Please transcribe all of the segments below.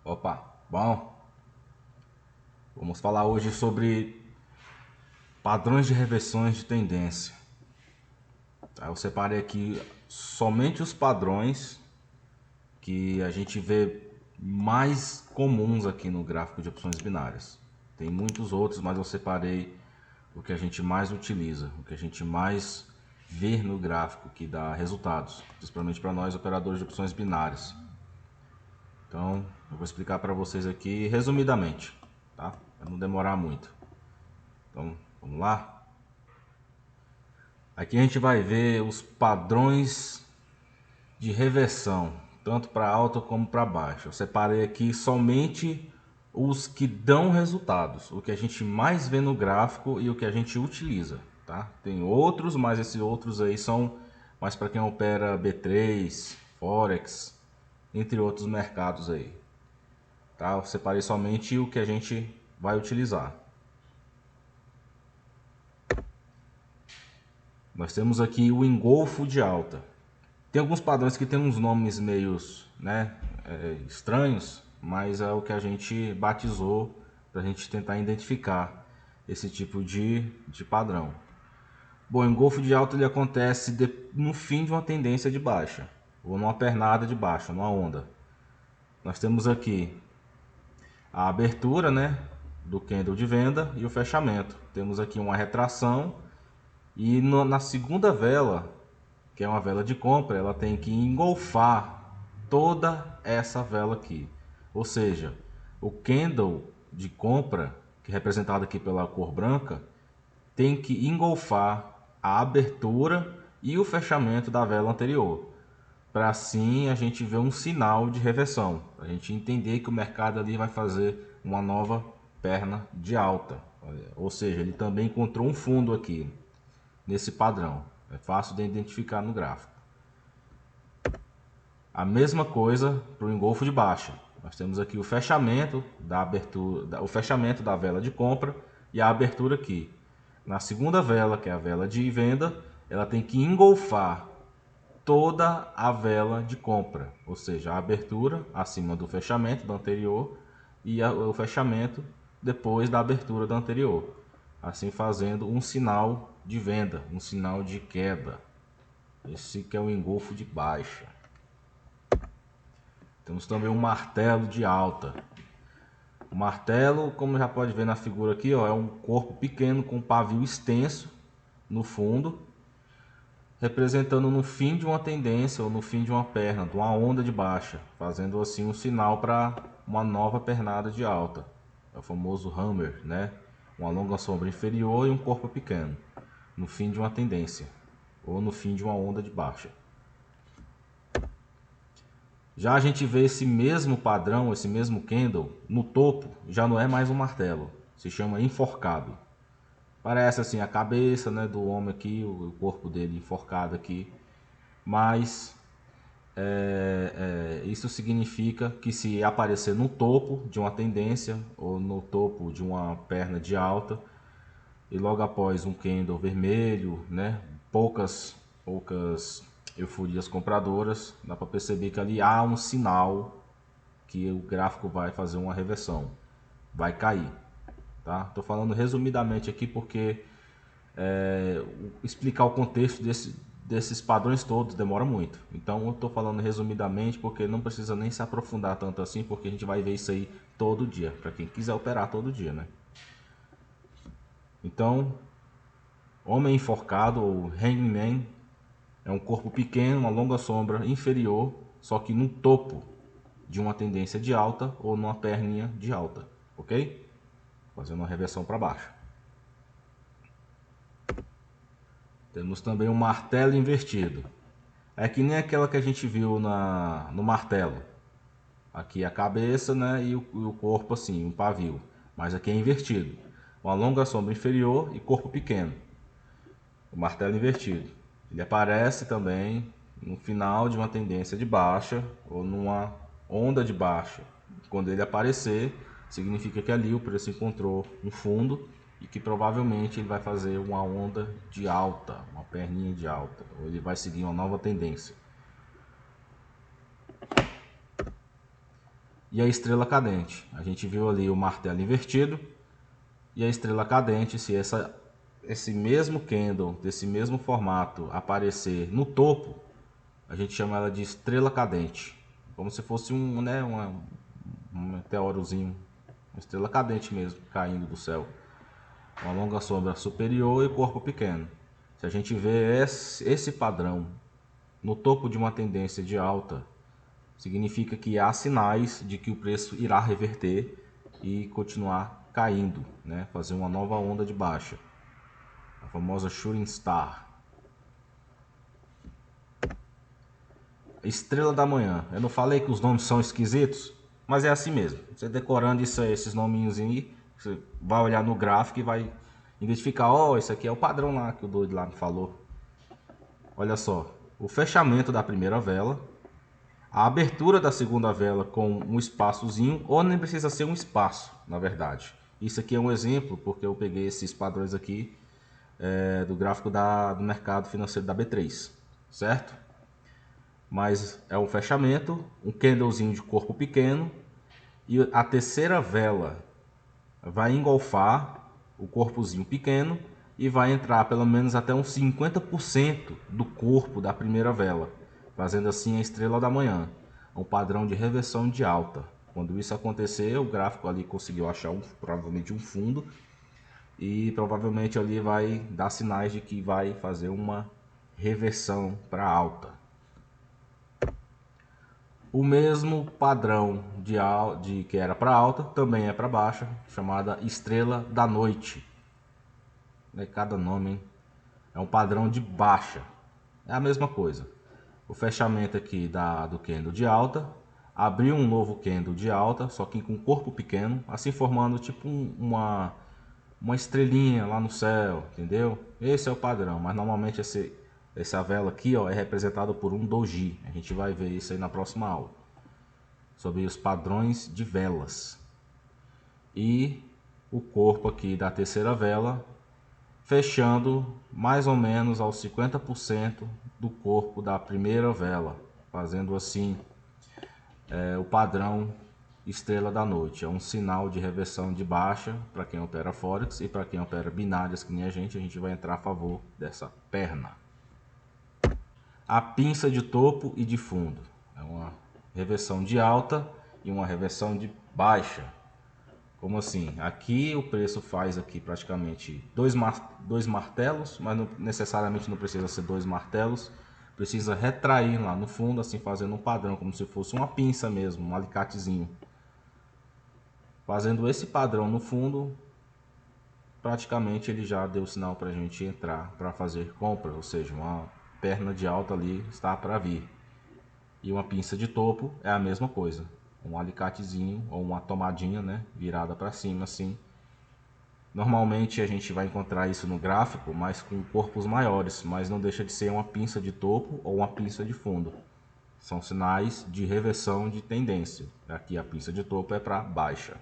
Opa, bom, vamos falar hoje sobre padrões de reversões de tendência. Eu separei aqui somente os padrões que a gente vê mais comuns aqui no gráfico de opções binárias. Tem muitos outros, mas eu separei o que a gente mais utiliza, o que a gente mais vê no gráfico que dá resultados, principalmente para nós operadores de opções binárias. Então, eu vou explicar para vocês aqui resumidamente, tá? Para não demorar muito. Então, vamos lá? Aqui a gente vai ver os padrões de reversão, tanto para alta como para baixa. Eu separei aqui somente os que dão resultados, o que a gente mais vê no gráfico e o que a gente utiliza, tá? Tem outros, mas esses outros aí são mais para quem opera B3, Forex, entre outros mercados aí, tá? Eu separei somente o que a gente vai utilizar. Nós temos aqui o engolfo de alta. Tem alguns padrões que tem uns nomes meios, né, estranhos, mas é o que a gente batizou para a gente tentar identificar esse tipo de padrão. Bom, o engolfo de alta ele acontece no fim de uma tendência de baixa, ou numa pernada de baixa, numa onda. Nós temos aqui a abertura, né, do candle de venda e o fechamento. Temos aqui uma retração e na segunda vela, que é uma vela de compra, ela tem que engolfar toda essa vela aqui. Ou seja, o candle de compra, que é representado aqui pela cor branca, tem que engolfar a abertura e o fechamento da vela anterior. Para assim a gente ver um sinal de reversão, a gente entender que o mercado ali vai fazer uma nova perna de alta. Ou seja, ele também encontrou um fundo aqui nesse padrão. É fácil de identificar no gráfico. A mesma coisa para o engolfo de baixa. Nós temos aqui o fechamento da abertura, o fechamento da vela de compra e a abertura aqui. Na segunda vela, que é a vela de venda, ela tem que engolfar toda a vela de compra, ou seja, a abertura acima do fechamento do anterior e o fechamento depois da abertura do anterior, assim fazendo um sinal de venda, um sinal de queda. Esse que é o engolfo de baixa. Temos também um martelo de alta. O martelo, como já pode ver na figura aqui, ó, é um corpo pequeno com pavio extenso no fundo, representando no fim de uma tendência ou no fim de uma perna, de uma onda de baixa, fazendo assim um sinal para uma nova pernada de alta. É o famoso hammer, né? Uma longa sombra inferior e um corpo pequeno, no fim de uma tendência ou no fim de uma onda de baixa. Já a gente vê esse mesmo padrão, esse mesmo candle, no topo, já não é mais um martelo, se chama enforcado. Parece assim a cabeça, né, do homem aqui, o corpo dele enforcado aqui, mas isso significa que se aparecer no topo de uma tendência ou no topo de uma perna de alta e logo após um candle vermelho, né, poucas euforias compradoras, dá para perceber que ali há um sinal que o gráfico vai fazer uma reversão, vai cair, tá? Tô falando resumidamente aqui porque explicar o contexto desses padrões todos demora muito. Então eu tô falando resumidamente porque não precisa nem se aprofundar tanto assim, porque a gente vai ver isso aí todo dia, para quem quiser operar todo dia, né? Então, homem enforcado ou hangman é um corpo pequeno, uma longa sombra inferior, só que no topo de uma tendência de alta ou numa perninha de alta, ok? Fazendo uma reversão para baixo. Temos também um martelo invertido. É que nem aquela que a gente viu no martelo. Aqui a cabeça, né, e o corpo assim, um pavio. Mas aqui é invertido. Uma longa sombra inferior e corpo pequeno. O martelo invertido. Ele aparece também no final de uma tendência de baixa ou numa onda de baixa. Quando ele aparecer, significa que ali o preço encontrou um fundo e que provavelmente ele vai fazer uma onda de alta, uma perninha de alta, ou ele vai seguir uma nova tendência. E a estrela cadente, a gente viu ali o martelo invertido e a estrela cadente. Se esse mesmo candle desse mesmo formato aparecer no topo, a gente chama ela de estrela cadente, como se fosse um meteorozinho, uma estrela cadente mesmo, caindo do céu. Uma longa sombra superior e corpo pequeno. Se a gente vê esse padrão no topo de uma tendência de alta, significa que há sinais de que o preço irá reverter e continuar caindo, né? Fazer uma nova onda de baixa, a famosa shooting star. Estrela da manhã. Eu não falei que os nomes são esquisitos, mas é assim mesmo. Você decorando isso aí, esses nominhos aí, você vai olhar no gráfico e vai identificar, ó, esse aqui é o padrão lá que o doido lá me falou. Olha só, o fechamento da primeira vela, a abertura da segunda vela com um espaçozinho, ou nem precisa ser um espaço, na verdade. Isso aqui é um exemplo, porque eu peguei esses padrões aqui do gráfico do mercado financeiro da B3, certo? Mas é um fechamento, um candlezinho de corpo pequeno, e a terceira vela vai engolfar o corpozinho pequeno e vai entrar pelo menos até uns 50% do corpo da primeira vela, fazendo assim a estrela da manhã, um padrão de reversão de alta. Quando isso acontecer, o gráfico ali conseguiu achar provavelmente um fundo, e provavelmente ali vai dar sinais de que vai fazer uma reversão para alta. O mesmo padrão de que era para alta também é para baixa, chamada estrela da noite. Cada nome, hein? É um padrão de baixa. É a mesma coisa. O fechamento aqui do candle de alta, abriu um novo candle de alta, só que com corpo pequeno, assim formando tipo uma estrelinha lá no céu, entendeu? Esse é o padrão, mas normalmente essa vela aqui, ó, é representada por um doji. A gente vai ver isso aí na próxima aula, sobre os padrões de velas. E o corpo aqui da terceira vela, fechando mais ou menos aos 50% do corpo da primeira vela, fazendo assim o padrão estrela da noite. É um sinal de reversão de baixa para quem opera Forex, e para quem opera binárias que nem a gente vai entrar a favor dessa perna. A pinça de topo e de fundo é uma reversão de alta e uma reversão de baixa. Como assim? Aqui o preço faz aqui praticamente dois martelos, mas não necessariamente não precisa ser dois martelos. Precisa retrair lá no fundo, assim fazendo um padrão, como se fosse uma pinça mesmo, um alicatezinho. Fazendo esse padrão no fundo, praticamente ele já deu sinal para a gente entrar para fazer compra, ou seja, uma perna de alta ali está para vir. E uma pinça de topo é a mesma coisa, um alicatezinho ou uma tomadinha, né, virada para cima assim. Normalmente a gente vai encontrar isso no gráfico, mas com corpos maiores, mas não deixa de ser uma pinça de topo ou uma pinça de fundo. São sinais de reversão de tendência. Aqui a pinça de topo é para baixa.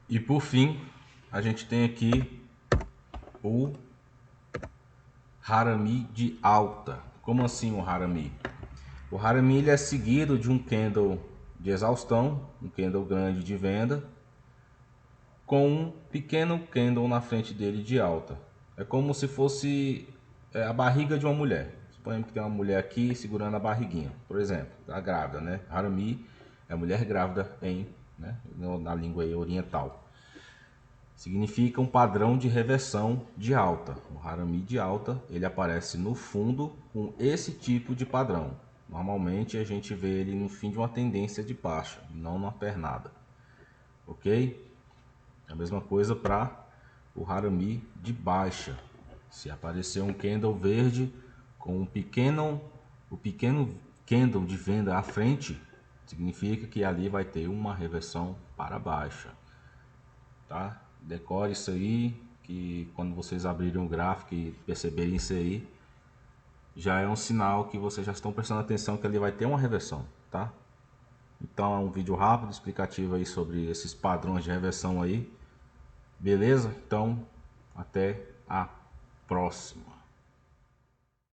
E por fim, a gente tem aqui o Harami de alta. Como assim o Harami? O Harami ele é seguido de um candle de exaustão, um candle grande de venda, com um pequeno candle na frente dele de alta. É como se fosse a barriga de uma mulher. Suponhamos que tem uma mulher aqui segurando a barriguinha, por exemplo, a grávida, né? Harami é a mulher grávida na língua oriental. Significa um padrão de reversão de alta. O Harami de alta, ele aparece no fundo com esse tipo de padrão. Normalmente a gente vê ele no fim de uma tendência de baixa, não numa pernada. Ok? A mesma coisa para o Harami de baixa. Se aparecer um candle verde com o pequeno candle de venda à frente, significa que ali vai ter uma reversão para baixa. Tá? Decore isso aí, que quando vocês abrirem o gráfico e perceberem isso aí, já é um sinal que vocês já estão prestando atenção que ele vai ter uma reversão, tá? Então é um vídeo rápido, explicativo aí sobre esses padrões de reversão aí. Beleza? Então, até a próxima.